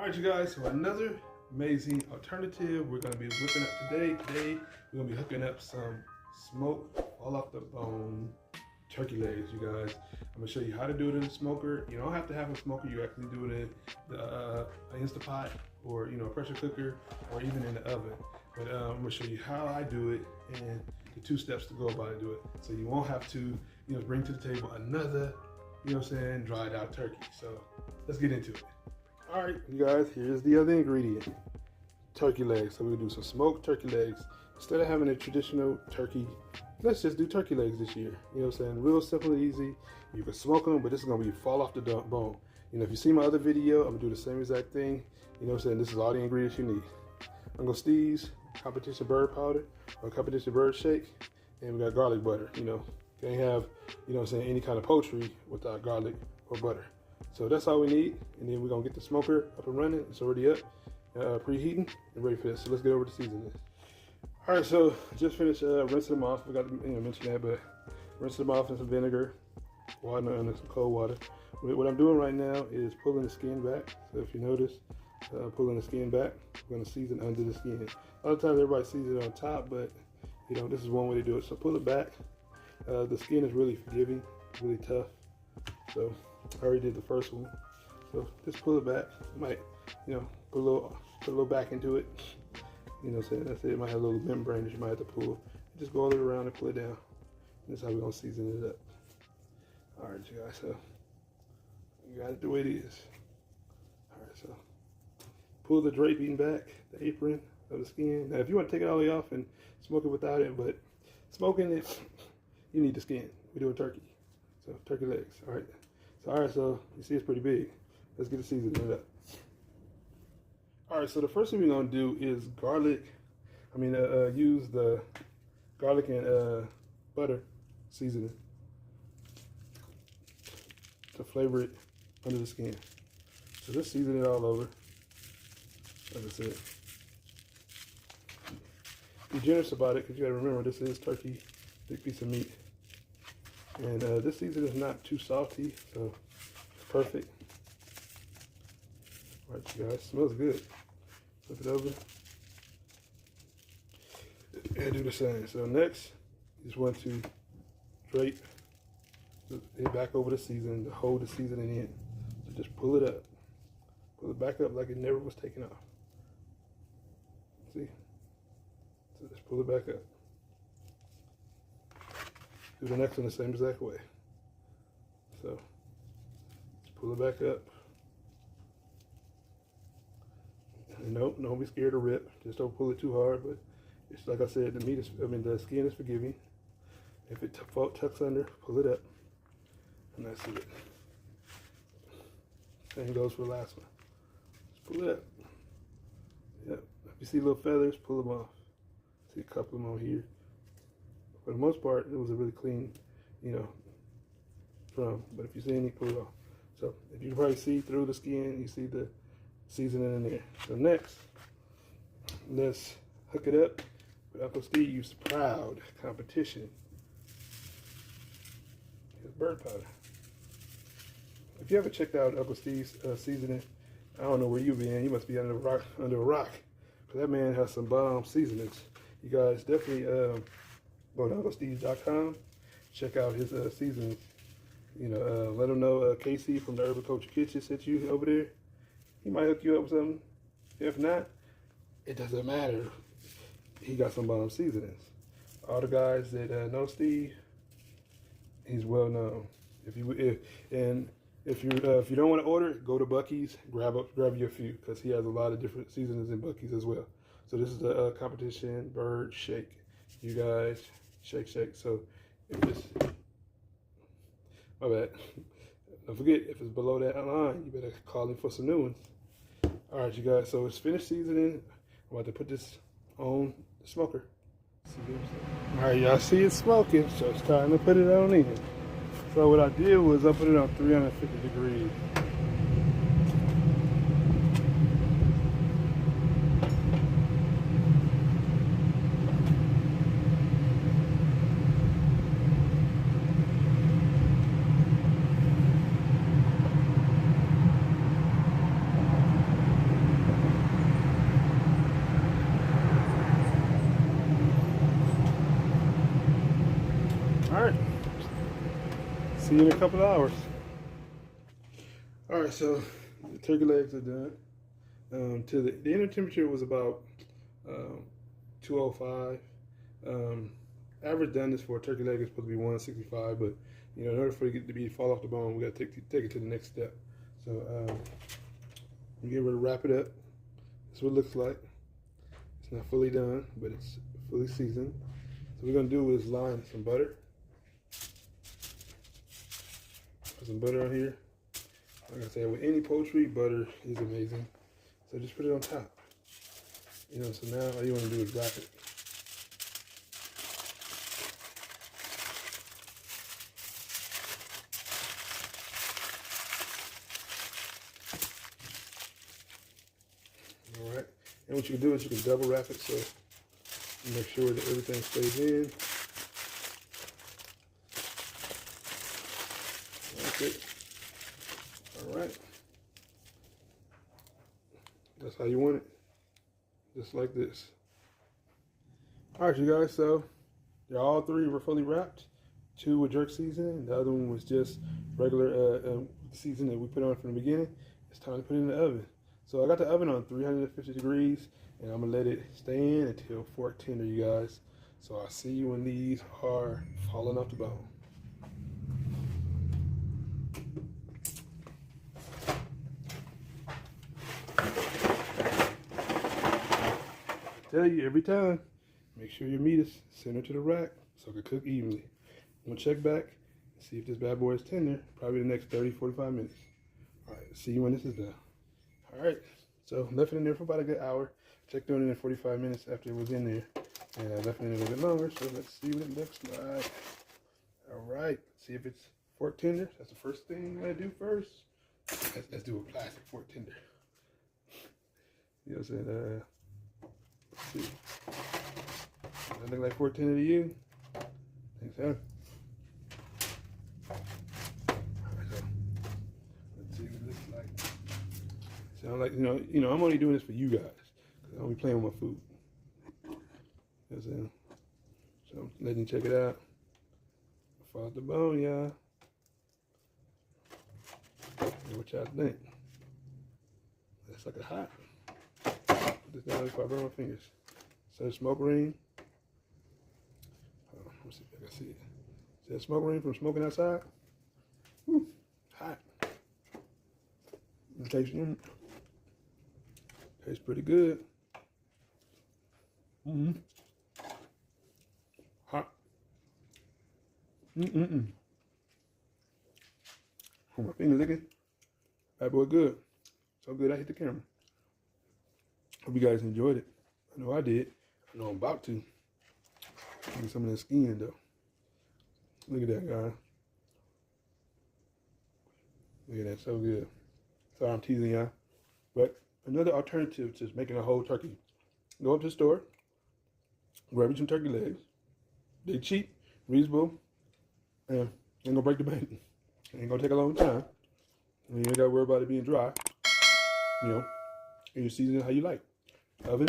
All right, you guys, so another amazing alternative we're gonna be whipping up today. Today, we're gonna be hooking up some smoked, all off the bone turkey legs, you guys. I'm gonna show you how to do it in the smoker. You don't have to have a smoker, you actually do it in the Instapot or, a pressure cooker or even in the oven. But I'm gonna show you how I do it and the 2 steps to go about it, do it. So you won't have to, bring to the table another, dried out turkey. So let's get into it. All right, you guys, here's the other ingredient, turkey legs. So we're gonna do some smoked turkey legs. Instead of having a traditional turkey, let's just do turkey legs this year. Real simple and easy. You can smoke them, but this is gonna be fall off the bone. If you see my other video, I'm gonna do the same exact thing. This is all the ingredients you need. I'm gonna steez competition bird powder or competition bird shake, and we got garlic butter. Can't have, any kind of poultry without garlic or butter. So that's all we need, and then we're gonna get the smoker up and running. It's already up, preheating, and ready for this. So let's get over to season this. All right, so just finished rinsing them off. Forgot to mention that, but rinsing them off in some vinegar, water, and some cold water. What I'm doing right now is pulling the skin back. So if you notice, pulling the skin back, we're gonna season under the skin. A lot of times everybody seasons it on top, but this is one way to do it. So pull it back. The skin is really forgiving, really tough. So I already did the first one. So just pull it back. You might, put a little back into it. That's it. It might have a little membrane that you might have to pull. Just go all the way around and pull it down. That's how we're gonna season it up. All right, you guys. So you got it the way it is. All right, so pull the draping back, the apron of the skin. Now, if you want to take it all the way off and smoke it without it, but smoking it, you need the skin. We're doing turkey, so turkey legs. All right. So you see it's pretty big. Let's get the seasoning up. All right, so the first thing we're gonna do is use the garlic and butter seasoning to flavor it under the skin. So just season it all over. Like I said, be generous about it because you gotta remember this is turkey, big piece of meat. And this season is not too salty, so it's perfect. All right, you guys, smells good. Flip it over and do the same. So next, you just want to drape it back over the seasoning to hold the seasoning in. So just pull it up, pull it back up like it never was taken off. See? So just pull it back up. Do the next one the same exact way. So just pull it back up. And nope, don't be scared to rip. Just don't pull it too hard. But it's like I said, the skin is forgiving. If it tucks under, pull it up, and that's it. Same goes for the last one. Just pull it up. Yep. If you see little feathers, pull them off. See a couple of them on here. For the most part, it was a really clean, drum. But if you see any, pull it off. So if you can probably see through the skin, you see the seasoning in there. So next, let's hook it up with Uncle Steve's proud competition. His bird powder. If you haven't checked out Uncle Steve's seasoning, I don't know where you've been. You must be under a rock. Because that man has some bomb seasonings. You guys definitely go to UncleSteve's.com, check out his seasonings. Let him know Casey from the Urban Culture Kitchen sent you over there. He might hook you up with something. If not, it doesn't matter. He got some bomb seasonings. All the guys that know Steve, he's well known. If you don't want to order it, go to Buc-ee's, grab you a few, because he has a lot of different seasonings in Buc-ee's as well. So this is the competition bird shake. You guys, shake. So if it's, my bad. Don't forget, if it's below that line, you better call him for some new ones. All right, you guys, so it's finished seasoning. I'm about to put this on the smoker. All right, y'all see it's smoking, so it's time to put it on in. So what I did was I put it on 350 degrees. see you in a couple of hours. All right, so the turkey legs are done. The inner temperature was about 205. Average doneness for a turkey leg is supposed to be 165, but you know, in order for it to be fall off the bone, we got to take it to the next step. So we get ready to wrap it up. That's what it looks like. It's not fully done, but it's fully seasoned. So what we're gonna do is line some butter. Put some butter on here. Like I said, with any poultry, butter is amazing. So just put it on top. You know, so now all you want to do is wrap it. All right. And what you can do is you can double wrap it so you make sure that everything stays in. That's it. All right. That's how you want it. Just like this. All right, you guys, so they're all three were fully wrapped. 2 with jerk seasoning, the other one was just regular seasoning that we put on from the beginning. It's time to put it in the oven. So I got the oven on 350 degrees, and I'm gonna let it stay in until fork tender, you guys. So I'll see you when these are falling off the bone. Tell you every time, make sure your meat is centered to the rack so it can cook evenly. I'm gonna check back and see if this bad boy is tender, probably the next 30-45 minutes. All right, see you when this is done. All right, so left it in there for about a good hour. Checked on it in 45 minutes after it was in there, and I left it in a little bit longer, so let's see what it looks like. All right, see if it's fork tender. That's the first thing I'm gonna do first. Let's do a plastic fork tender. You know what I'm saying? Let's see. Does that look like fork tender to you? I think so. Alright, so let's see what it looks like. Sound like, you know, I'm only doing this for you guys, because I don't be playing with my food. You know what I'm saying? So letting you check it out. Fall off the bone, y'all. What y'all think? That's like a hot. Put this down before I burn my fingers. So the smoke ring. Oh, let me see if I can see it. See that smoke ring from smoking outside? Whew, hot. It tastes pretty good. Hot. Oh, my finger licking. That boy good. So good I hit the camera. Hope you guys enjoyed it. I know I did. I know I'm about to. Look at some of that skin though. Look at that, guy. Look at that, so good. Sorry I'm teasing y'all. But another alternative to making a whole turkey. Go up to the store, grab you some turkey legs. They're cheap, reasonable, and ain't gonna break the bank. Ain't gonna take a long time. And you ain't gotta worry about it being dry. You know, and you season it how you like. Oven,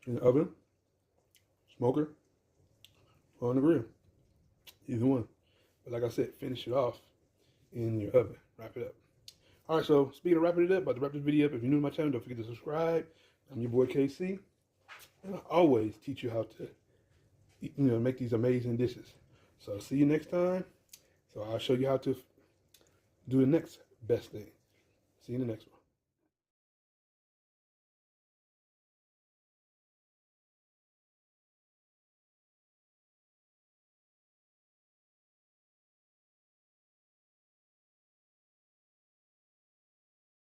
in the oven, smoker, or on the grill. Either one. But like I said, finish it off in your oven. Wrap it up. All right, so speaking of wrapping it up, about to wrap this video up. If you're new to my channel, don't forget to subscribe. I'm your boy KC, and I always teach you how to, make these amazing dishes. So I'll see you next time. So I'll show you how to do the next best thing. See you in the next one.